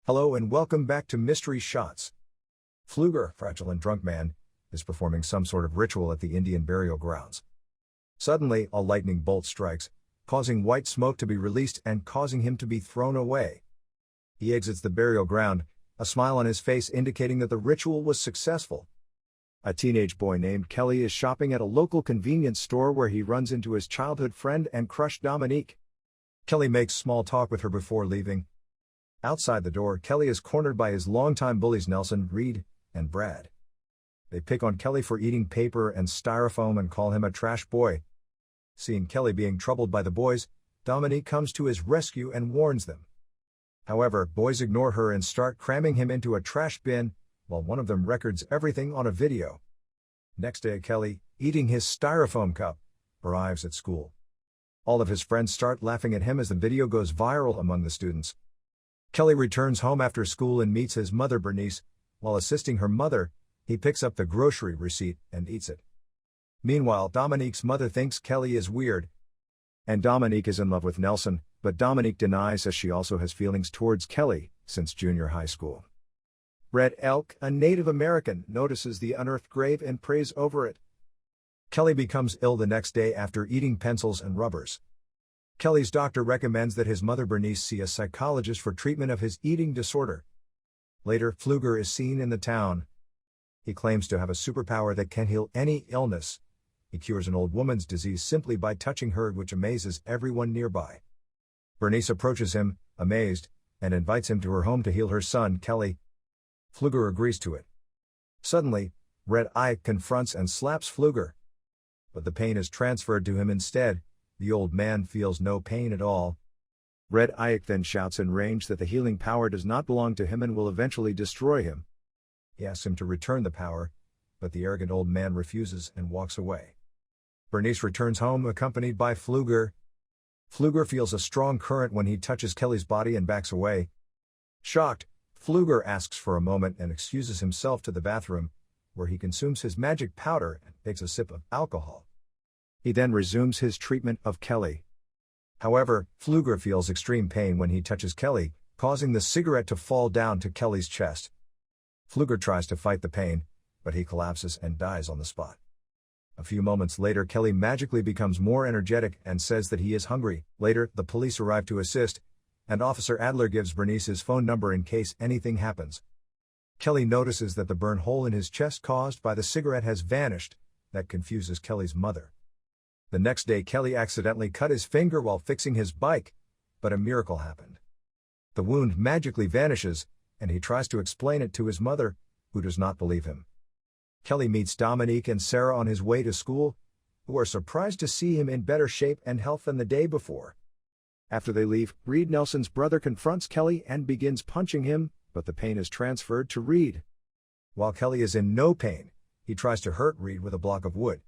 Hello and welcome back to Mystery Shots. Pfluger, fragile and drunk man, is performing some sort of ritual at the Indian burial grounds. Suddenly, a lightning bolt strikes, causing white smoke to be released and causing him to be thrown away. He exits the burial ground, a smile on his face indicating that the ritual was successful. A teenage boy named Kelly is shopping at a local convenience store where he runs into his childhood friend and crush Dominique. Kelly makes small talk with her before leaving. Outside the door, Kelly is cornered by his longtime bullies Nelson, Reed, and Brad. They pick on Kelly for eating paper and styrofoam and call him a trash boy. Seeing Kelly being troubled by the boys, Dominique comes to his rescue and warns them. However, boys ignore her and start cramming him into a trash bin, while one of them records everything on a video. Next day, Kelly, eating his styrofoam cup, arrives at school. All of his friends start laughing at him as the video goes viral among the students. Kelly returns home after school and meets his mother Bernice. While assisting her mother, he picks up the grocery receipt and eats it. Meanwhile, Dominique's mother thinks Kelly is weird, and Dominique is in love with Nelson, but Dominique denies as she also has feelings towards Kelly since junior high school. Red Elk, a Native American, notices the unearthed grave and prays over it. Kelly becomes ill the next day after eating pencils and rubbers. Kelly's doctor recommends that his mother Bernice see a psychologist for treatment of his eating disorder. Later, Pfluger is seen in the town. He claims to have a superpower that can heal any illness. He cures an old woman's disease simply by touching her, which amazes everyone nearby. Bernice approaches him, amazed, and invites him to her home to heal her son, Kelly. Pfluger agrees to it. Suddenly, Red Ike confronts and slaps Pfluger. But the pain is transferred to him instead. The old man feels no pain at all. Red Ike then shouts in rage that the healing power does not belong to him and will eventually destroy him. He asks him to return the power, but the arrogant old man refuses and walks away. Bernice returns home accompanied by Pfluger. Pfluger feels a strong current when he touches Kelly's body and backs away. Shocked, Pfluger asks for a moment and excuses himself to the bathroom, where he consumes his magic powder and takes a sip of alcohol. He then resumes his treatment of Kelly. However, Pfluger feels extreme pain when he touches Kelly, causing the cigarette to fall down to Kelly's chest. Pfluger tries to fight the pain, but he collapses and dies on the spot. A few moments later, Kelly magically becomes more energetic and says that he is hungry. Later, the police arrive to assist, and Officer Adler gives Bernice his phone number in case anything happens. Kelly notices that the burn hole in his chest caused by the cigarette has vanished. That confuses Kelly's mother. The next day, Kelly accidentally cut his finger while fixing his bike, but a miracle happened. The wound magically vanishes, and he tries to explain it to his mother, who does not believe him. Kelly meets Dominique and Sarah on his way to school, who are surprised to see him in better shape and health than the day before. After they leave, Reed, Nelson's brother, confronts Kelly and begins punching him, but the pain is transferred to Reed. While Kelly is in no pain, he tries to hurt Reed with a block of wood.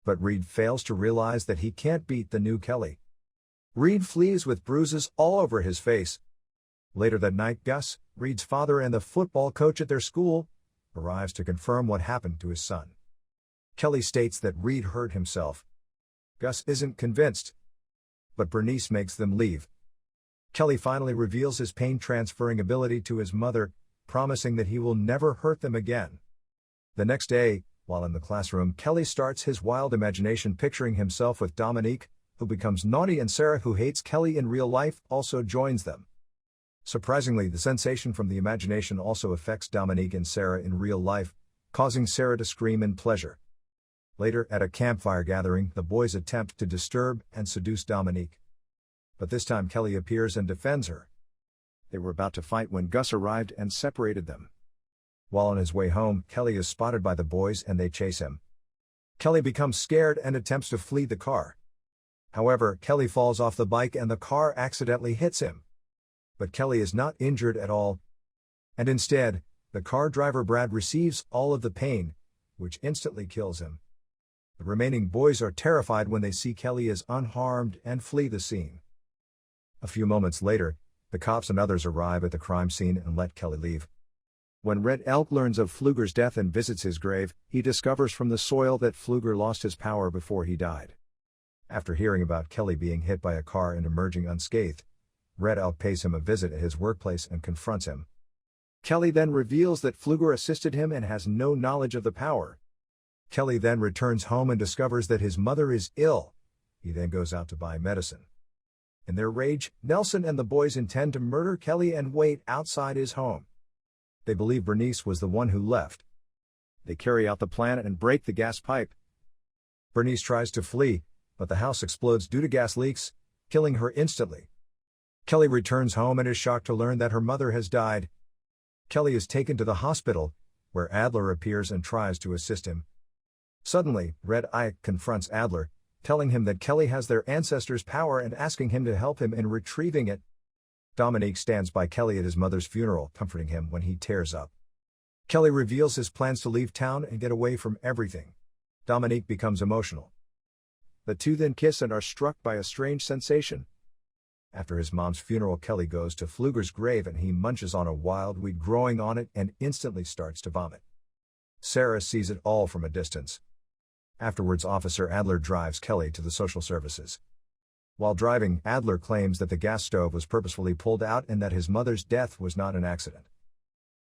But Reed fails to realize that he can't beat the new Kelly. Reed flees with bruises all over his face. Later that night, Gus, Reed's father and the football coach at their school, arrives to confirm what happened to his son. Kelly states that Reed hurt himself. Gus isn't convinced, but Bernice makes them leave. Kelly finally reveals his pain-transferring ability to his mother, promising that he will never hurt them again. The next day, while in the classroom, Kelly starts his wild imagination picturing himself with Dominique, who becomes naughty, and Sarah, who hates Kelly in real life, also joins them. Surprisingly, the sensation from the imagination also affects Dominique and Sarah in real life, causing Sarah to scream in pleasure. Later, at a campfire gathering, the boys attempt to disturb and seduce Dominique. But this time Kelly appears and defends her. They were about to fight when Gus arrived and separated them. While on his way home, Kelly is spotted by the boys and they chase him. Kelly becomes scared and attempts to flee the car. However, Kelly falls off the bike and the car accidentally hits him. But Kelly is not injured at all. And instead, the car driver Brad receives all of the pain, which instantly kills him. The remaining boys are terrified when they see Kelly is unharmed and flee the scene. A few moments later, the cops and others arrive at the crime scene and let Kelly leave. When Red Elk learns of Pfluger's death and visits his grave, he discovers from the soil that Pfluger lost his power before he died. After hearing about Kelly being hit by a car and emerging unscathed, Red Elk pays him a visit at his workplace and confronts him. Kelly then reveals that Pfluger assisted him and has no knowledge of the power. Kelly then returns home and discovers that his mother is ill. He then goes out to buy medicine. In their rage, Nelson and the boys intend to murder Kelly and wait outside his home. They believe Bernice was the one who left. They carry out the plan and break the gas pipe. Bernice tries to flee, but the house explodes due to gas leaks, killing her instantly. Kelly returns home and is shocked to learn that her mother has died. Kelly is taken to the hospital, where Adler appears and tries to assist him. Suddenly, Red Ike confronts Adler, telling him that Kelly has their ancestors' power and asking him to help him in retrieving it. Dominique stands by Kelly at his mother's funeral, comforting him when he tears up. Kelly reveals his plans to leave town and get away from everything. Dominique becomes emotional. The two then kiss and are struck by a strange sensation. After his mom's funeral, Kelly goes to Pfluger's grave and he munches on a wild weed growing on it and instantly starts to vomit. Sarah sees it all from a distance. Afterwards, Officer Adler drives Kelly to the social services. While driving, Adler claims that the gas stove was purposefully pulled out and that his mother's death was not an accident.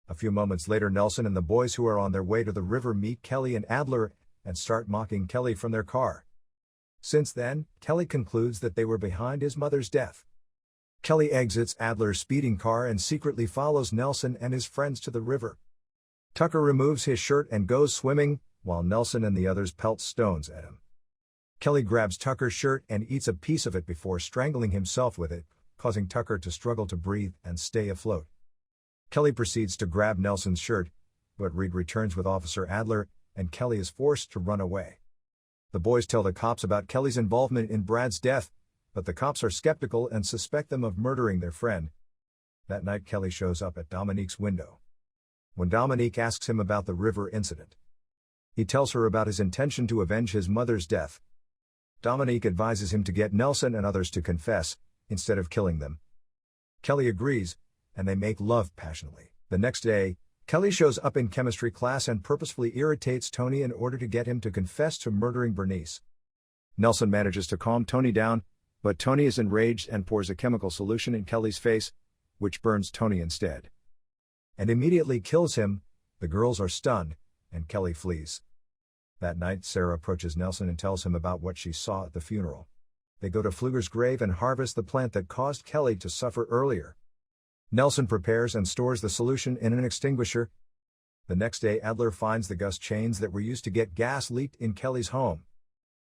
A few moments later, Nelson and the boys who are on their way to the river meet Kelly and Adler and start mocking Kelly from their car. Since then, Kelly concludes that they were behind his mother's death. Kelly exits Adler's speeding car and secretly follows Nelson and his friends to the river. Tucker removes his shirt and goes swimming, while Nelson and the others pelt stones at him. Kelly grabs Tucker's shirt and eats a piece of it before strangling himself with it, causing Tucker to struggle to breathe and stay afloat. Kelly proceeds to grab Nelson's shirt, but Reed returns with Officer Adler, and Kelly is forced to run away. The boys tell the cops about Kelly's involvement in Brad's death, but the cops are skeptical and suspect them of murdering their friend. That night, Kelly shows up at Dominique's window. When Dominique asks him about the river incident, he tells her about his intention to avenge his mother's death. Dominique advises him to get Nelson and others to confess, instead of killing them. Kelly agrees, and they make love passionately. The next day, Kelly shows up in chemistry class and purposefully irritates Tony in order to get him to confess to murdering Bernice. Nelson manages to calm Tony down, but Tony is enraged and pours a chemical solution in Kelly's face, which burns Tony instead. And immediately kills him. The girls are stunned, and Kelly flees. That night, Sarah approaches Nelson and tells him about what she saw at the funeral. They go to Pfluger's grave and harvest the plant that caused Kelly to suffer earlier. Nelson prepares and stores the solution in an extinguisher. The next day, Adler finds the gust chains that were used to get gas leaked in Kelly's home.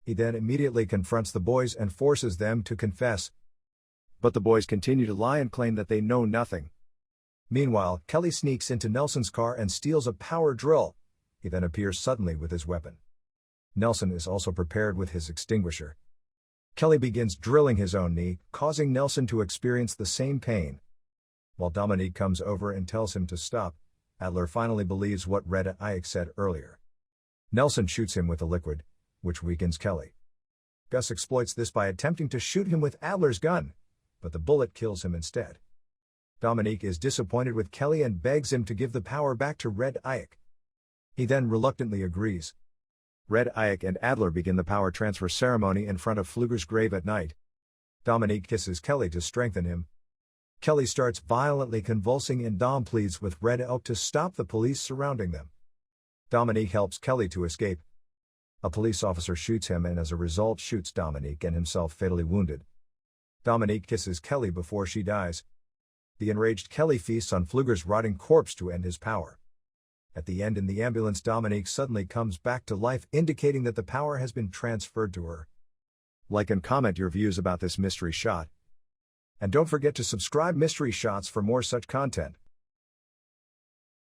He then immediately confronts the boys and forces them to confess. But the boys continue to lie and claim that they know nothing. Meanwhile, Kelly sneaks into Nelson's car and steals a power drill. He then appears suddenly with his weapon. Nelson is also prepared with his extinguisher. Kelly begins drilling his own knee, causing Nelson to experience the same pain. While Dominique comes over and tells him to stop, Adler finally believes what Red Ike said earlier. Nelson shoots him with a liquid, which weakens Kelly. Gus exploits this by attempting to shoot him with Adler's gun, but the bullet kills him instead. Dominique is disappointed with Kelly and begs him to give the power back to Red Ike. He then reluctantly agrees. Red Ike and Adler begin the power transfer ceremony in front of Pfluger's grave at night. Dominique kisses Kelly to strengthen him. Kelly starts violently convulsing and Dom pleads with Red Elk to stop the police surrounding them. Dominique helps Kelly to escape. A police officer shoots him and as a result shoots Dominique and himself fatally wounded. Dominique kisses Kelly before she dies. The enraged Kelly feasts on Pfluger's rotting corpse to end his power. At the end in the ambulance, Dominique suddenly comes back to life, indicating that the power has been transferred to her. Like and comment your views about this mystery shot. And don't forget to subscribe Mystery Shots for more such content.